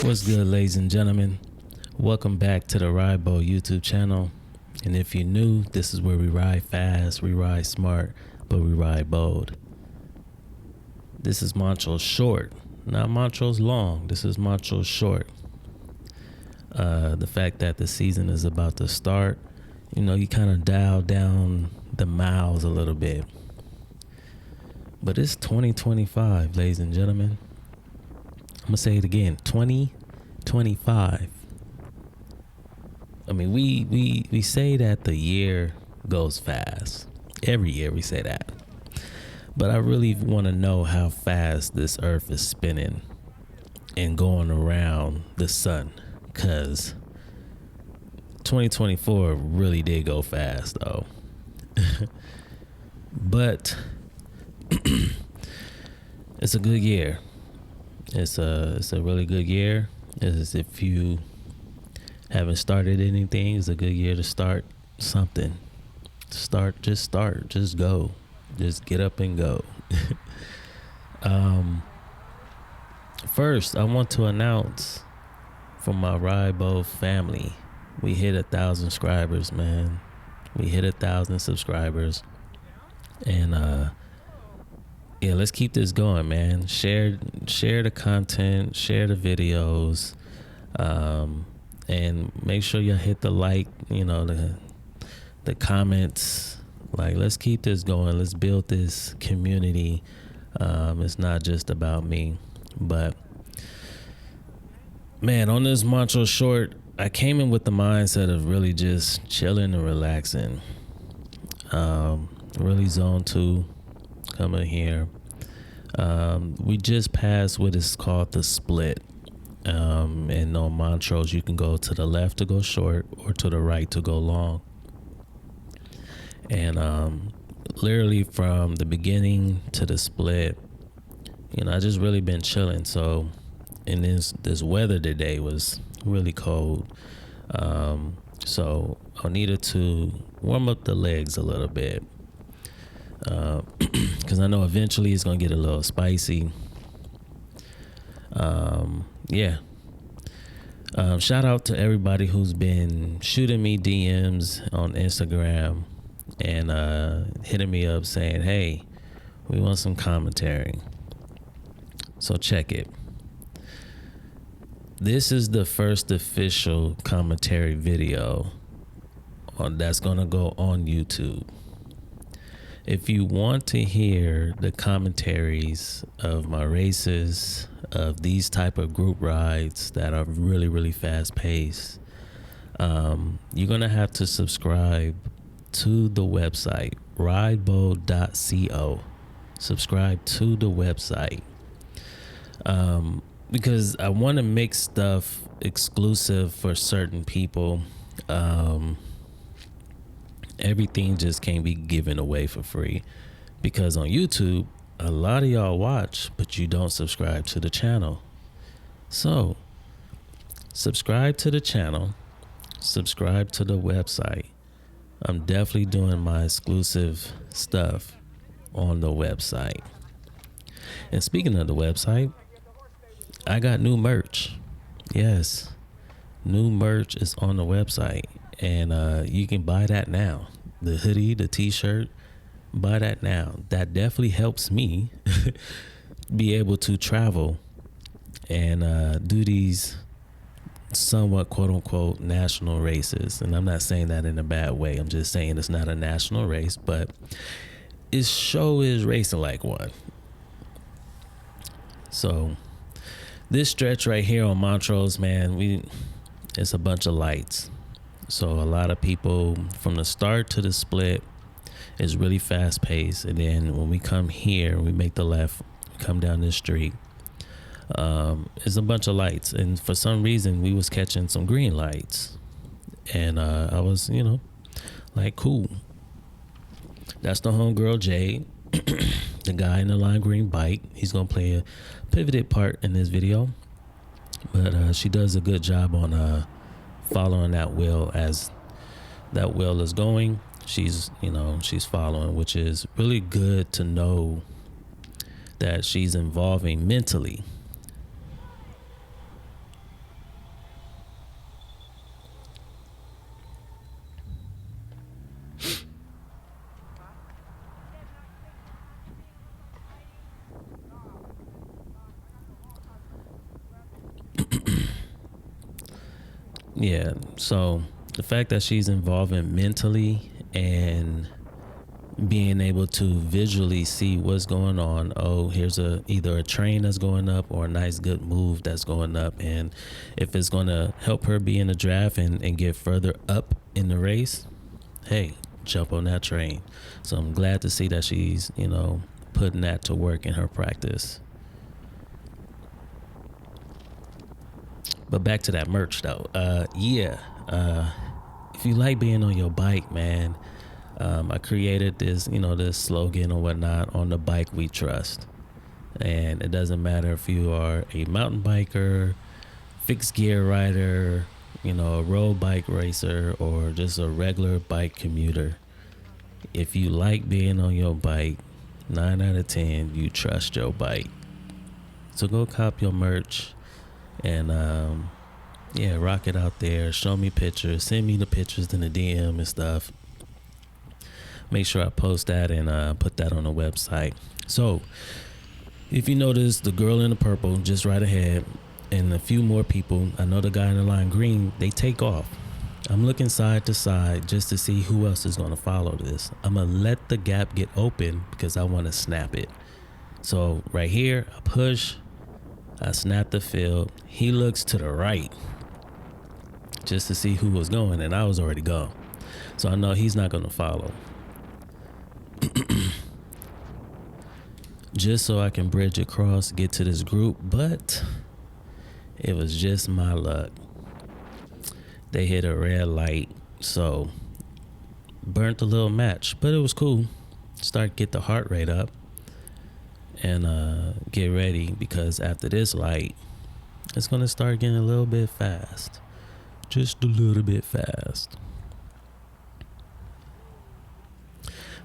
What's good, ladies and gentlemen? Welcome back to the RIDEBOLD YouTube channel. And if you're new, this is where we ride fast, we ride smart, but we ride bold. This is Montrose short, not Montrose long. This is Montrose short. The fact that the season is about to start, you kind of dial down the miles a little bit. But it's 2025, ladies and gentlemen. I'm gonna say it again, 2025. I mean, we say that the year goes fast. Every year we say that. But I really want to know how fast this earth is spinning and going around the sun, because 2024 really did go fast though. But it's a good year. It's a really good year. If you haven't started anything, it's a good year to start something. Just go. Just get up and go. First, I want to announce from my RIDEBOLD family, we hit 1,000 subscribers, man. We hit 1,000 subscribers. And yeah, let's keep this going, man. Share the content, share the videos, and make sure you hit the like, the comments. Like, let's keep this going. Let's build this community. It's not just about me, but man, on this Montrose short, I came in with the mindset of really just chilling and relaxing. Really zone 2. Coming here. We just passed what is called the split. And on Montrose, you can go to the left to go short or to the right to go long. And literally from the beginning to the split, I just really been chilling. So, and this weather today was really cold. So I needed to warm up the legs a little bit. Because I know eventually it's gonna get a little spicy. Yeah. Shout out to everybody who's been shooting me DMs on Instagram and hitting me up saying, hey, we want some commentary. So check it. This is the first official commentary video that's gonna go on YouTube. If you want to hear the commentaries of my races, of these type of group rides that are really, really fast paced, you're going to have to subscribe to the website, ridebold.co. Subscribe to the website. Because I want to make stuff exclusive for certain people. Everything just can't be given away for free, because on YouTube, a lot of y'all watch, but you don't subscribe to the channel. So subscribe to the channel, subscribe to the website. I'm definitely doing my exclusive stuff on the website. And speaking of the website, I got new merch. Yes, new merch is on the website. And you can buy that now. The hoodie, the t-shirt, buy that now. That definitely helps me be able to travel and do these somewhat quote unquote national races. And I'm not saying that in a bad way. I'm just saying it's not a national race, but it sure is racing like one. So this stretch right here on Montrose, man, it's a bunch of lights. So a lot of people from the start to the split is really fast paced. And then when we come here, we make the left, come down this street, it's a bunch of lights. And for some reason we was catching some green lights. And I was, like, cool. That's the homegirl Jade, the guy in the lime green bike. He's going to play a pivoted part in this video. But she does a good job on following that wheel as that wheel is going. She's following, which is really good to know that she's involving mentally yeah, so the fact that she's involving mentally and being able to visually see what's going on. Oh, here's either a train that's going up or a nice good move that's going up, and if it's going to help her be in the draft and get further up in the race, hey, jump on that train. So I'm glad to see that she's, putting that to work in her practice. But back to that merch though. If you like being on your bike, man, I created this, this slogan or whatnot: on the bike we trust. And it doesn't matter if you are a mountain biker, fixed gear rider, a road bike racer, or just a regular bike commuter. If you like being on your bike, 9 out of 10, you trust your bike. So go cop your merch and rock it out there. Show me pictures, send me the pictures in the DM and stuff. Make sure I post that and put that on the website. So if you notice the girl in the purple just right ahead and a few more people, I know the guy in the line green, they take off. I'm looking side to side just to see who else is going to follow this. I'm going to let the gap get open because I want to snap it. So right here, I push, I snap the field. He looks to the right just to see who was going, and I was already gone. So I know he's not going to follow. Just so I can bridge across, get to this group, but it was just my luck. They hit a red light, so burnt a little match, but it was cool. Get the heart rate up and get ready, because after this light, it's gonna start getting a little bit fast, just a little bit fast.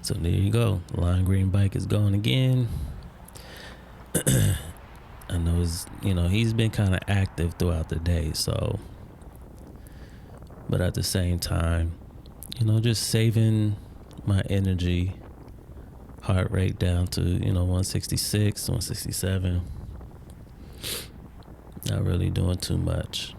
So there you go. Lime green bike is going again. I know he's been kind of active throughout the day, so. But at the same time, just saving my energy, heart rate down to, 166, 167. Not really doing too much.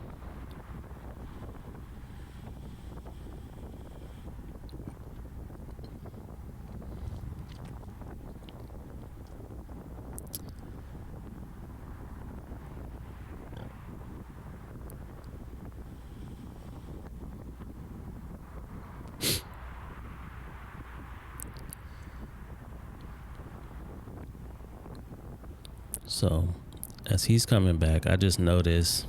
So as he's coming back, I just noticed,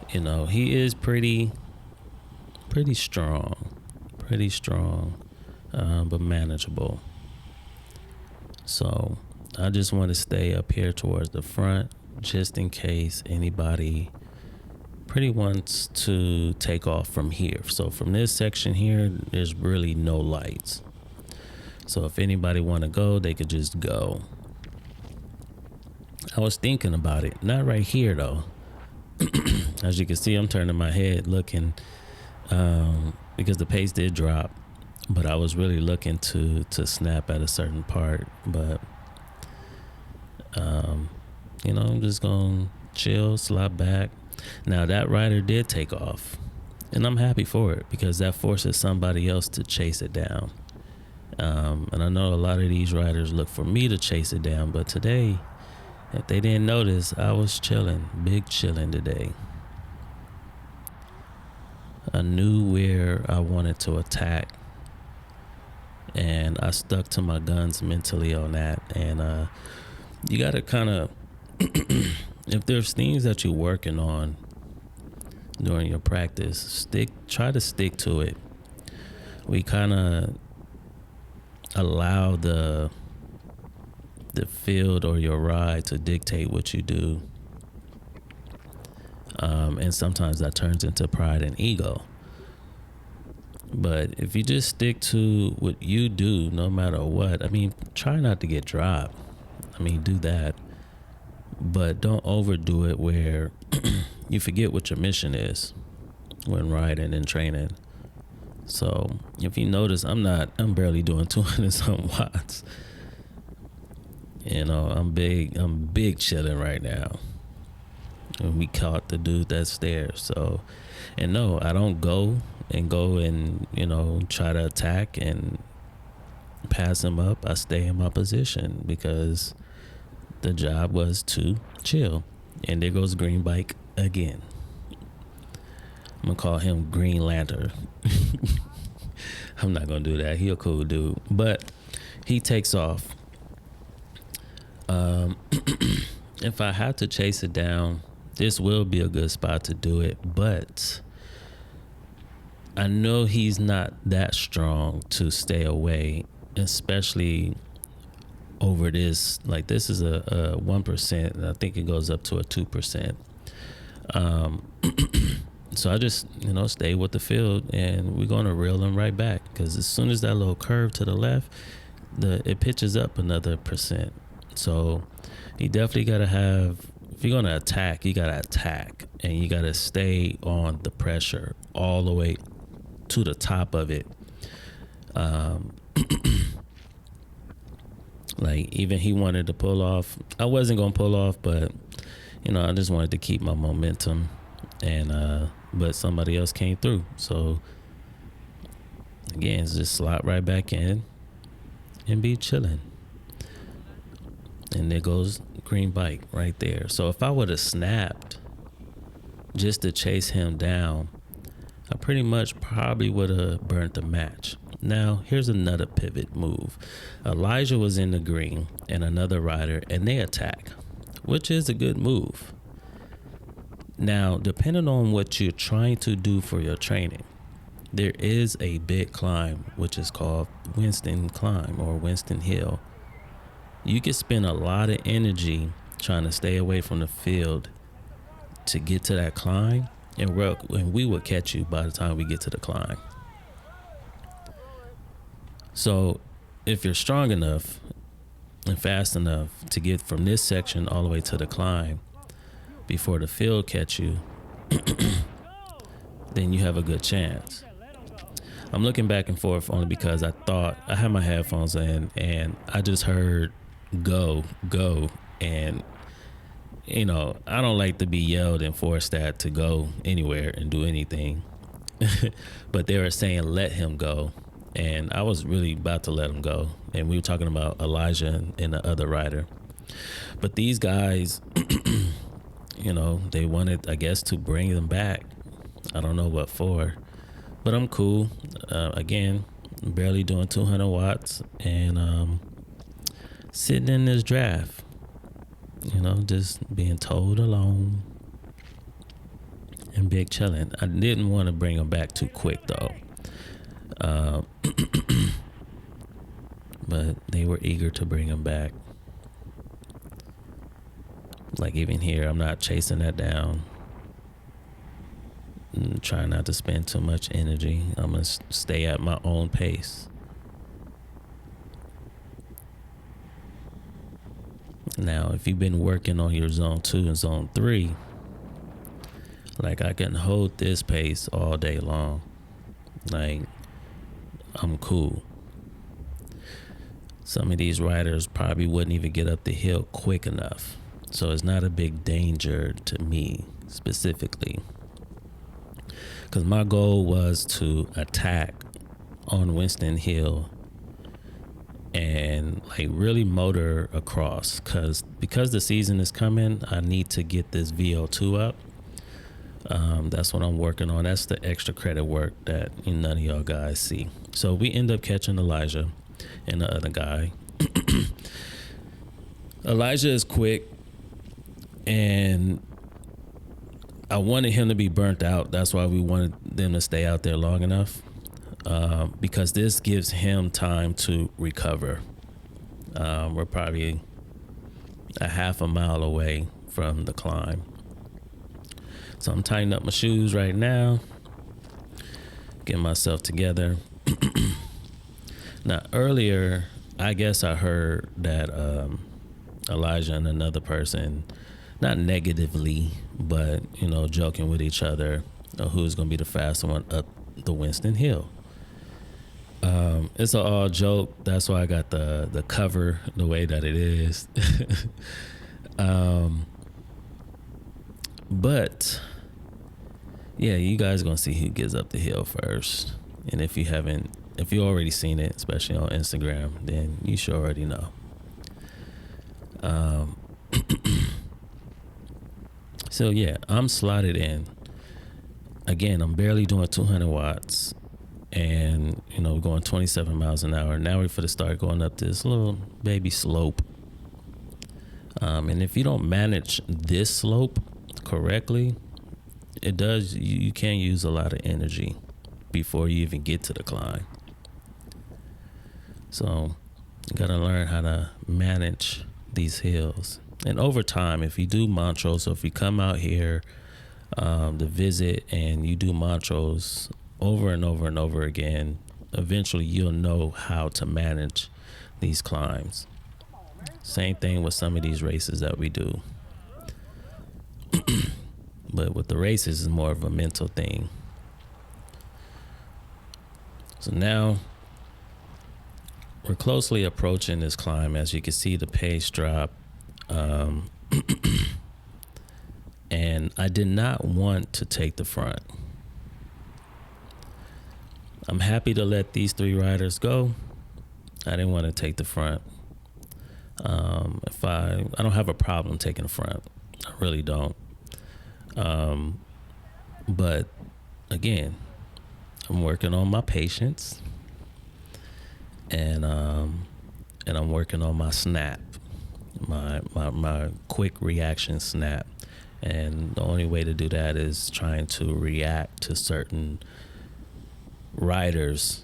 he is pretty strong, but manageable. So I just want to stay up here towards the front, just in case anybody pretty wants to take off from here. So from this section here, there's really no lights. So if anybody want to go, they could just go. I was thinking about it, not right here though. As you can see, I'm turning my head looking, because the pace did drop, but I was really looking to snap at a certain part. But I'm just gonna chill, slide back. Now that rider did take off, and I'm happy for it, because that forces somebody else to chase it down. And I know a lot of these riders look for me to chase it down, but today, if they didn't notice, I was chilling, big chilling today. I knew where I wanted to attack, and I stuck to my guns mentally on that. And you got to kind of, if there's things that you're working on during your practice, try to stick to it. We kind of allow the field or your ride to dictate what you do, and sometimes that turns into pride and ego. But if you just stick to what you do, no matter what, try not to get dropped. Do that, but don't overdo it where you forget what your mission is when riding and training. So if you notice, I'm barely doing 200 some watts. I'm big chilling right now. and we caught the dude that's there. So, and no, I don't go and try to attack and pass him up. I stay in my position because the job was to chill. And there goes Green Bike again. I'm gonna call him Green Lantern. I'm not gonna do that. He a cool dude, but he takes off. If I had to chase it down, this will be a good spot to do it, but I know he's not that strong to stay away, especially over this. Like, this is a 1%, and I think it goes up to a 2%. So I just, stay with the field, and we're going to reel him right back, because as soon as that little curve to the left, it pitches up another percent. So you definitely got to have, if you're going to attack, you got to attack, and you got to stay on the pressure all the way to the top of it. Like, even he wanted to pull off. I wasn't going to pull off, but, I just wanted to keep my momentum, and but somebody else came through. So, again, it's just slot right back in and be chilling. And there goes Green Bike right there. So if I would have snapped just to chase him down, I pretty much probably would have burnt the match. Now, here's another pivot move. Elijah was in the green and another rider, and they attack, which is a good move. Now, depending on what you're trying to do for your training, there is a big climb, which is called Winston Climb or Winston Hill. You can spend a lot of energy trying to stay away from the field to get to that climb, and we will catch you by the time we get to the climb. So if you're strong enough and fast enough to get from this section all the way to the climb before the field catch you, then you have a good chance. I'm looking back and forth only because I thought I had my headphones in and I just heard go, and I don't like to be yelled and forced at to go anywhere and do anything. But they were saying let him go, and I was really about to let him go. And we were talking about Elijah and the other rider. But these guys, they wanted, I guess, to bring them back. I don't know what for, but I'm cool. Again, barely doing 200 watts and sitting in this draft, just being towed along and big chilling. I didn't want to bring them back too quick though. But they were eager to bring him back. Like, even here, I'm not chasing that down. I'm trying not to spend too much energy. I'm going to stay at my own pace. Now, if you've been working on your zone 2 and zone 3, like, I can hold this pace all day long. Like, I'm cool. Some of these riders probably wouldn't even get up the hill quick enough. So it's not a big danger to me specifically. Because my goal was to attack on Winston Hill and like really motor across. Because the season is coming, I need to get this VO2 up. That's what I'm working on. That's the extra credit work that none of y'all guys see. So we end up catching Elijah and the other guy. Elijah is quick, and I wanted him to be burnt out. That's why we wanted them to stay out there long enough, because this gives him time to recover. We're probably a half a mile away from the climb. So I'm tightening up my shoes right now, getting myself together. Now, earlier, I guess I heard that Elijah and another person, not negatively, but, joking with each other, who's going to be the fastest one up the Winston Hill. It's an all joke. That's why I got the cover the way that it is. But yeah, you guys gonna see who gets up the hill first. And if you already seen it, especially on Instagram, then you should already know. So yeah, I'm slotted in. Again, I'm barely doing 200 watts and, going 27 miles an hour. Now we're for to start going up this little baby slope. And if you don't manage this slope correctly, you can use a lot of energy before you even get to the climb. So you got to learn how to manage these hills. And over time, if you do Montrose, so if you come out here to visit and you do Montrose over and over and over again, eventually you'll know how to manage these climbs. Same thing with some of these races that we do. But with the races, it's more of a mental thing. So now we're closely approaching this climb. As you can see, the pace drop. And I did not want to take the front. I'm happy to let these 3 riders go. I didn't want to take the front. I don't have a problem taking the front. I really don't. But again, I'm working on my patience, and I'm working on my snap, my quick reaction snap. And the only way to do that is trying to react to certain riders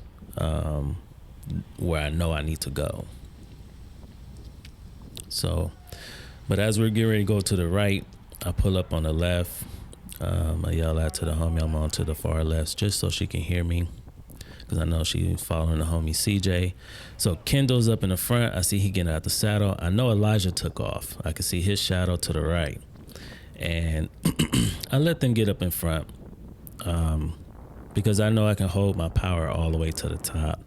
where I know I need to go. So, but as we're getting ready to go to the right, I pull up on the left. I yell out to the homie I'm on to the far left just so she can hear me, because I know she's following the homie CJ. So Kendall's up in the front. I see he getting out the saddle. I know Elijah took off. I can see his shadow to the right. And I let them get up in front because I know I can hold my power all the way to the top.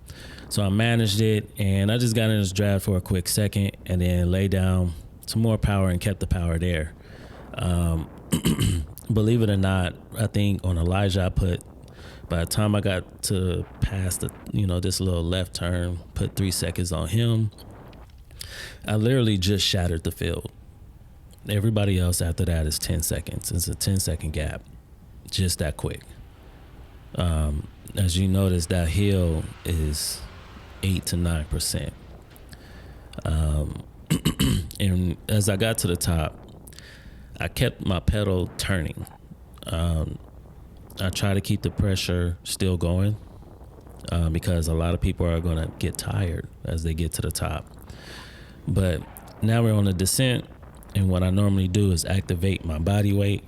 So I managed it, and I just got in this draft for a quick second and then lay down some more power and kept the power there. Believe it or not, I think on Elijah I put, by the time I got to past the, this little left turn, put 3 seconds on him. I literally just shattered the field. Everybody else after that is 10 seconds. It's a 10-second gap, just that quick. As you notice, that hill is 8 to 9%. And as I got to the top, I kept my pedal turning. I try to keep the pressure still going because a lot of people are going to get tired as they get to the top. But now we're on the descent. And what I normally do is activate my body weight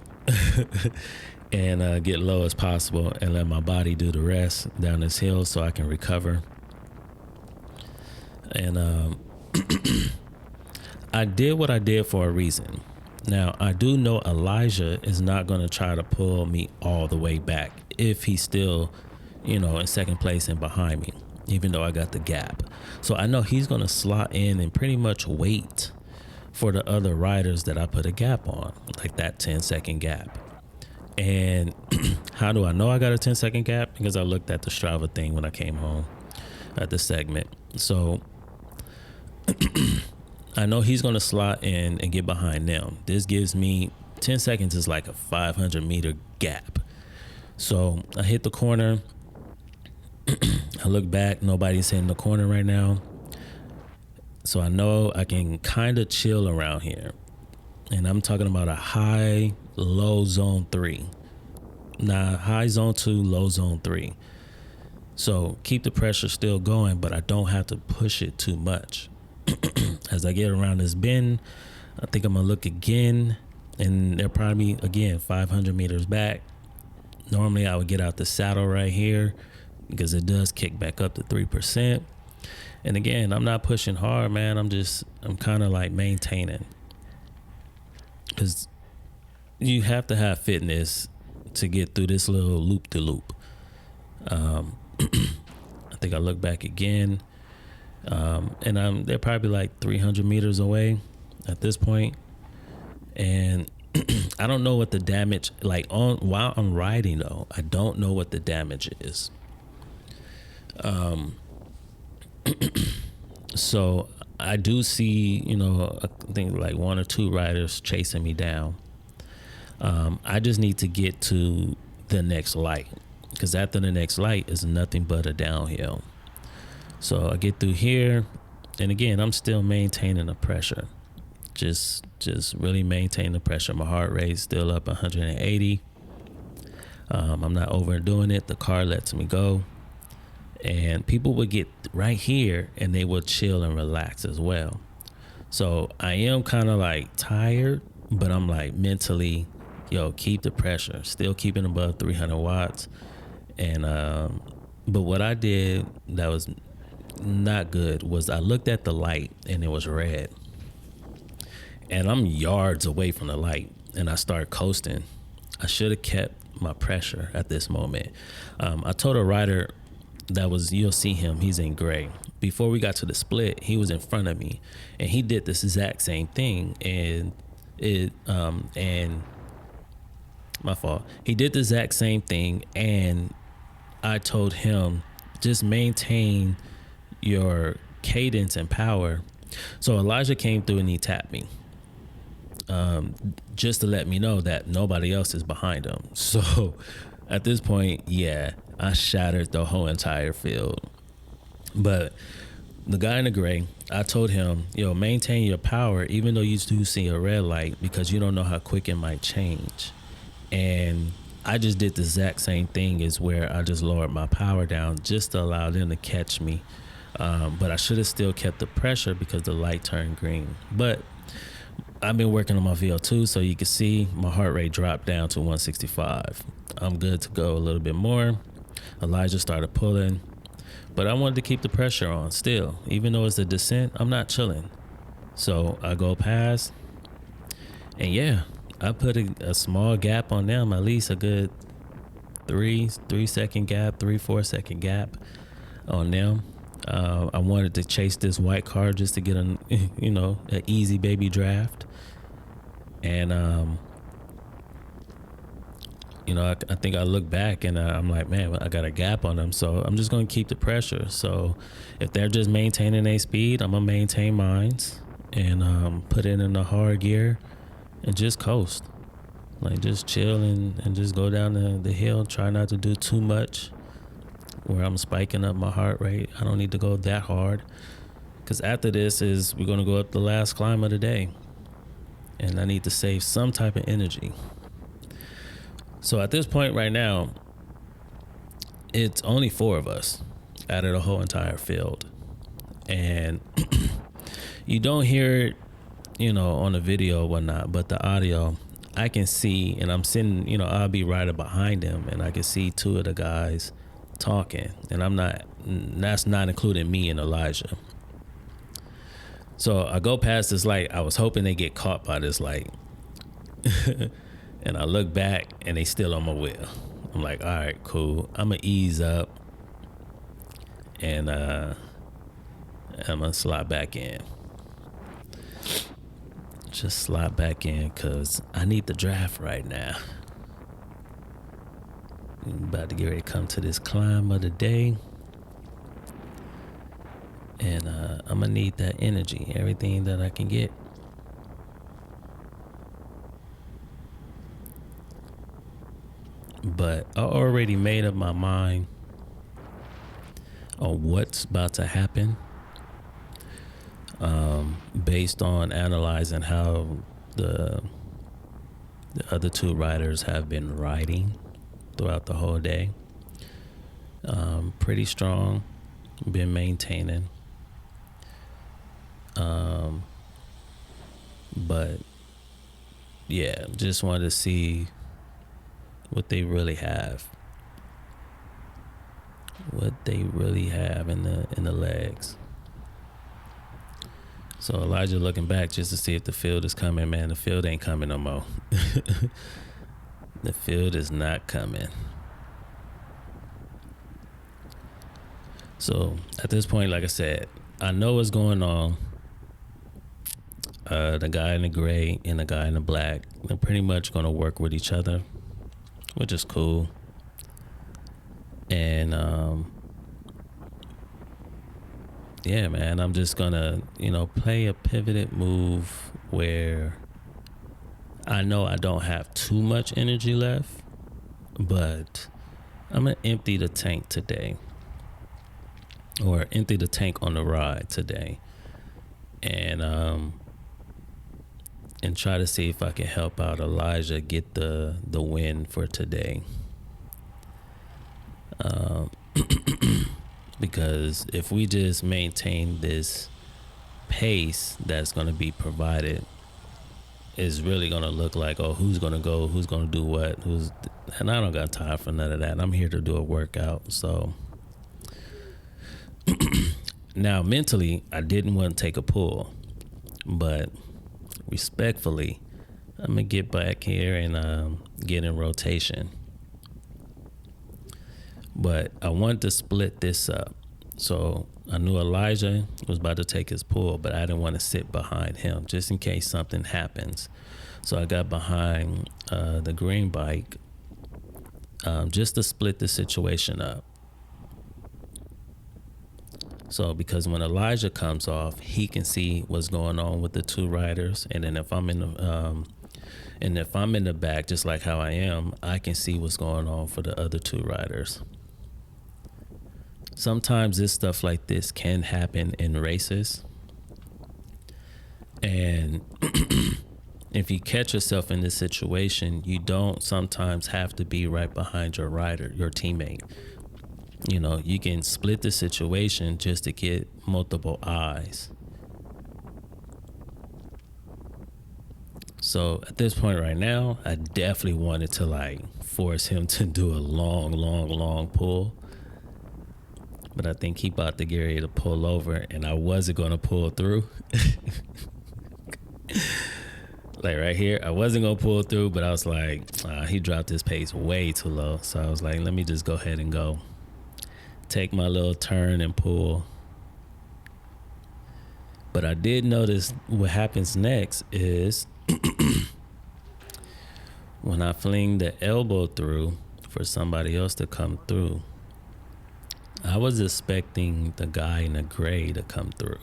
and get low as possible and let my body do the rest down this hill so I can recover. And I did what I did for a reason. Now, I do know Elijah is not going to try to pull me all the way back if he's still, in second place and behind me, even though I got the gap. So I know he's going to slot in and pretty much wait for the other riders that I put a gap on, like that 10-second gap. And how do I know I got a 10-second gap? Because I looked at the Strava thing when I came home at the segment. So I know he's going to slot in and get behind them. This gives me 10 seconds is like a 500-meter gap. So I hit the corner. I look back. Nobody's hitting the corner right now. So I know I can kind of chill around here. And I'm talking about a high, low zone 3. Nah, high zone 2, low zone 3. So keep the pressure still going, but I don't have to push it too much. As I get around this bend, I think I'm going to look again. And they're probably, again, 500 meters back. Normally I would get out the saddle right here because it does kick back up to 3%. And again, I'm not pushing hard, man. I'm kind of like maintaining. Because you have to have fitness to get through this little loop-de-loop. I think I look back again. And they're probably like 300 meters away at this point. And I don't know what the damage, like on while I'm riding though, I don't know what the damage is. So I do see, I think like one or two riders chasing me down. I just need to get to the next light, because after the next light is nothing but a downhill. So I get through here, and again, I'm still maintaining the pressure. Just really maintain the pressure. My heart rate's still up 180. I'm not overdoing it. The car lets me go. And people would get right here and they would chill and relax as well. So I am kind of like tired, but I'm like mentally, keep the pressure, still keeping above 300 watts. And, but what I did that was not good was I looked at the light and it was red. And I'm yards away from the light and I started coasting. I should have kept my pressure at this moment. I told a rider you'll see him, he's in gray. Before we got to the split, he was in front of me and he did this exact same thing. And my fault. He did the exact same thing. And I told him, just maintain your cadence and power. So Elijah came through and he tapped me. Just to let me know that nobody else is behind him. So at this point, I shattered the whole entire field. But the guy in the gray, I told him, maintain your power, even though you do see a red light, because you don't know how quick it might change. And I just did the exact same thing, is where I just lowered my power down just to allow them to catch me. But I should have still kept the pressure because the light turned green. But I've been working on my VO2, so you can see my heart rate dropped down to 165. I'm good to go a little bit more. Elijah started pulling, but I wanted to keep the pressure on still. Even though it's a descent, I'm not chilling. So I go past, and I put a small gap on them, at least a good 3-second gap, 4 second gap on them. I wanted to chase this white car just to get an easy baby draft. And, I think I look back and I'm like, man, I got a gap on them. So I'm just going to keep the pressure. So if they're just maintaining their speed, I'm going to maintain mines and put it in the hard gear and just coast. Like just chill and just go down the hill. Try not to do too much where I'm spiking up my heart rate. I don't need to go that hard, because after this we're going to go up the last climb of the day. And I need to save some type of energy. So at this point right now, it's only 4 of us out of the whole entire field. And you don't hear it, on the video or whatnot, but the audio, I can see, and I'm sitting, I'll be right behind him, and I can see 2 of the guys talking. And that's not including me and Elijah. So I go past this light. I was hoping they get caught by this light. And I look back and they still on my wheel. I'm like, all right, cool. I'm going to ease up and I'm going to slide back in. Just slide back in because I need the draft right now. I'm about to get ready to come to this climb of the day. And I'm going to need that energy, everything that I can get. But I already made up my mind on what's about to happen, based on analyzing how the other 2 riders have been riding throughout the whole day. Pretty strong, been maintaining. But just wanted to see what they really have. What they really have in the legs. So Elijah looking back just to see if the field is coming. Man, the field ain't coming no more. The field is not coming. So at this point, like I said, I know what's going on. The guy in the gray and the guy in the black, they're pretty much going to work with each other, which is cool. And yeah, man, I'm just gonna, play a pivoted move where I know I don't have too much energy left, but I'm gonna empty the tank today, or empty the tank on the ride today, and try to see if I can help out Elijah get the win for today. Because if we just maintain this pace that's going to be provided, it's really going to look like, oh, who's going to go, who's going to do what, and I don't got time for none of that. I'm here to do a workout. So now mentally, I didn't want to take a pull, but respectfully, I'm going to get back here and get in rotation. But I wanted to split this up. So I knew Elijah was about to take his pull, but I didn't want to sit behind him just in case something happens. So I got behind the green bike just to split the situation up. So because when Elijah comes off, he can see what's going on with the two riders. And then if I'm in the back, just like how I am, I can see what's going on for the other two riders. Sometimes this stuff like this can happen in races. And if you catch yourself in this situation, you don't sometimes have to be right behind your rider, your teammate. You can split the situation just to get multiple eyes. So at this point right now, I definitely wanted to force him to do a long pull. But I think he about to get ready to pull over, and I wasn't going to pull through. Right here, I wasn't going to pull through, but I was like, he dropped his pace way too low. So I was like, let me just go ahead and go. Take my little turn and pull. But I did notice what happens next is when I fling the elbow through for somebody else to come through, I was expecting the guy in the gray to come through,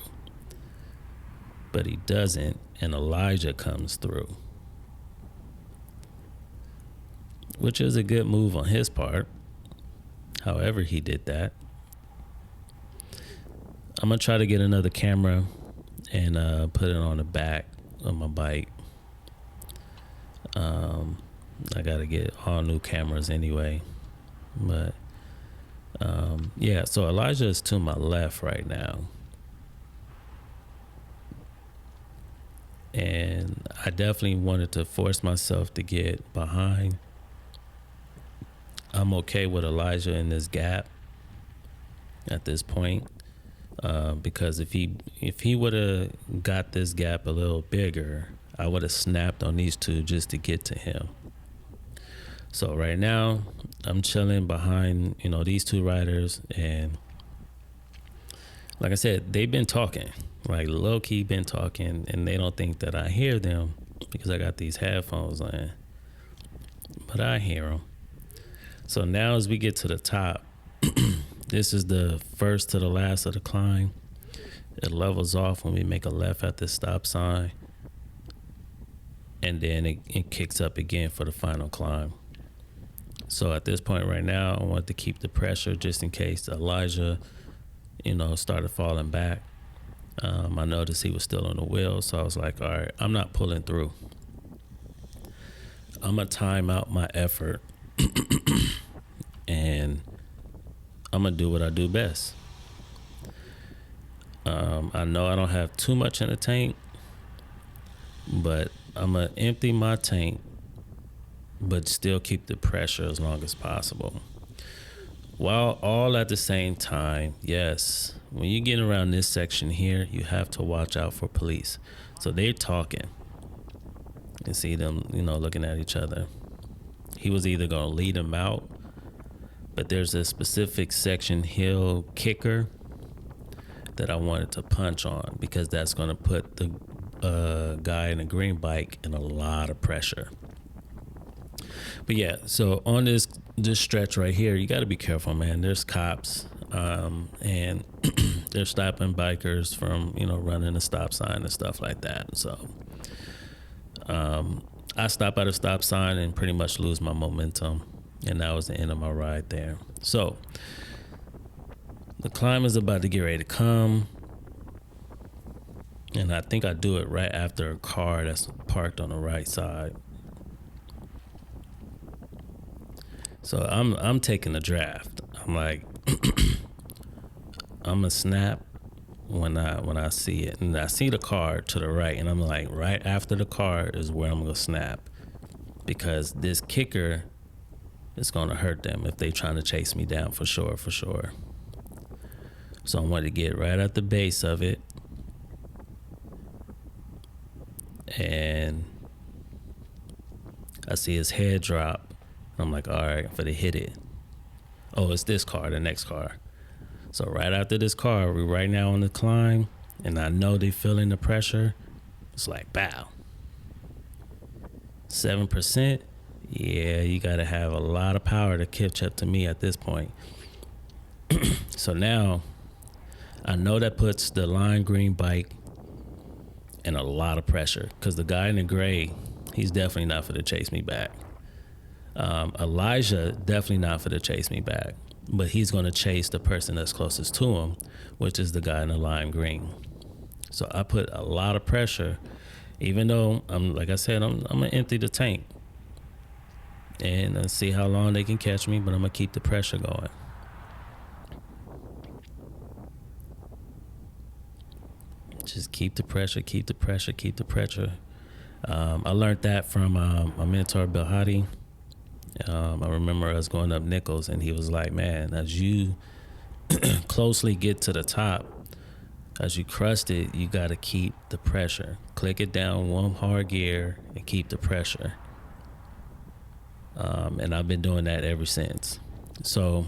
but he doesn't, and Elijah comes through, which is a good move on his part. However he did that. I'm going to try to get another camera and put it on the back of my bike. I got to get all new cameras anyway, but yeah, so Elijah is to my left right now. And I definitely wanted to force myself to get behind. I'm okay with Elijah in this gap at this point, because if he would have got this gap a little bigger, I would have snapped on these two just to get to him. So right now, I'm chilling behind, these two riders, and like I said, they've been talking, low key been talking, and they don't think that I hear them because I got these headphones on, but I hear them. So now as we get to the top, this is the first to the last of the climb. It levels off when we make a left at the stop sign, and then it kicks up again for the final climb. So at this point right now, I want to keep the pressure just in case Elijah, started falling back. I noticed he was still on the wheel, so I was like, all right, I'm not pulling through. I'm going to time out my effort, and I'm going to do what I do best. I know I don't have too much in the tank, but I'm going to empty my tank, but still keep the pressure as long as possible. While all at the same time, yes, when you get around this section here, you have to watch out for police. So they're talking. You can see them, looking at each other. He was either going to lead him out, but there's a specific section hill kicker that I wanted to punch on, because that's going to put the a guy in a green bike and a lot of pressure. But yeah, so on this stretch right here, you got to be careful, man. There's cops, and they're stopping bikers from, running a stop sign and stuff like that. So I stop at a stop sign and pretty much lose my momentum, and that was the end of my ride there. So the climb is about to get ready to come, and I think I do it right after a car that's parked on the right side. So I'm taking a draft. I'm like, I'm gonna snap when I see it, and I see the car to the right, and I'm like, right after the car is where I'm gonna snap, because this kicker is gonna hurt them if they trying to chase me down for sure. So I want to get right at the base of it, and I see his head drop. I'm like, all right, I'm gonna hit it. Oh, it's this car, the next car. So right after this car, we're right now on the climb, and I know they feeling the pressure. It's like, bow. 7%. Yeah, you gotta have a lot of power to catch up to me at this point. So now, I know that puts the lime green bike in a lot of pressure, because the guy in the gray, he's definitely not for to chase me back. Elijah, definitely not for to chase me back, but he's going to chase the person that's closest to him, which is the guy in the lime green. So I put a lot of pressure, even though I'm gonna empty the tank and see how long they can catch me, but I'm gonna keep the pressure going. Just keep the pressure. I learned that from my mentor, Bill Hottie. I remember us going up Nichols, and he was like, man, as you closely get to the top, as you crust it, you got to keep the pressure. Click it down one hard gear and keep the pressure. And I've been doing that ever since. So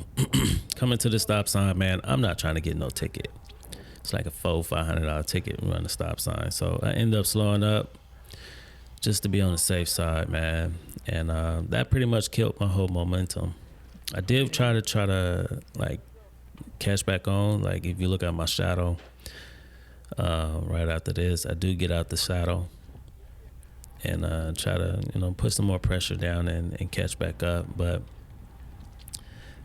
coming to the stop sign, man, I'm not trying to get no ticket. It's like a $500 ticket and run the stop sign. So I end up slowing up just to be on the safe side, man. And that pretty much killed my whole momentum. I did try to like catch back on. Like if you look at my shadow, right after this, I do get out the shadow and try to put some more pressure down and catch back up. But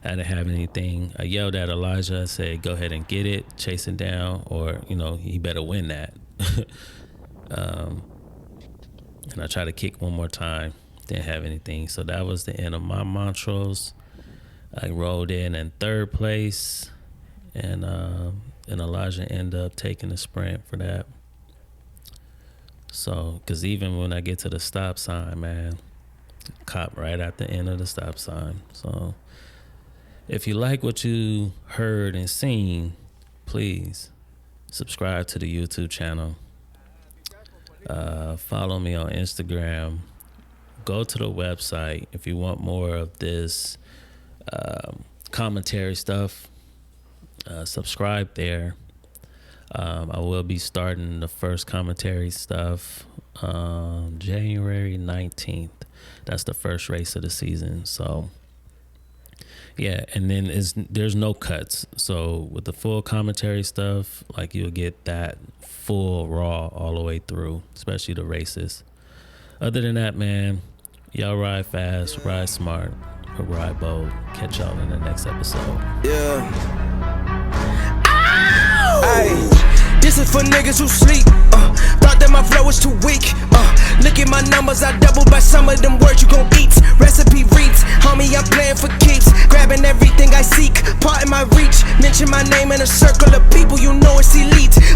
I didn't have anything. I yelled at Elijah. I said, go ahead and get it, chase it down, or he better win that. And I tried to kick one more time, didn't have anything. So that was the end of my Montrose. I rolled in third place, and Elijah ended up taking the sprint for that. So, because even when I get to the stop sign, man, cop right at the end of the stop sign. So if you like what you heard and seen, please subscribe to the YouTube channel. Follow me on Instagram. Go to the website if you want more of this commentary stuff. Subscribe there. I will be starting the first commentary stuff January 19th. That's the first race of the season. So yeah, and then there's no cuts. So with the full commentary stuff, like you'll get that full raw all the way through, especially the races. Other than that, man, y'all ride fast, ride smart, or ride bold. Catch y'all in the next episode. Yeah. Ow! This is for niggas who sleep. Thought that my flow was too weak. Look at my numbers, I doubled by some of them words you gon' eat. Recipe reads, homie, I'm playing for keeps. Grabbing everything I seek, part in my reach. Mention my name in a circle of people, you know it's elite.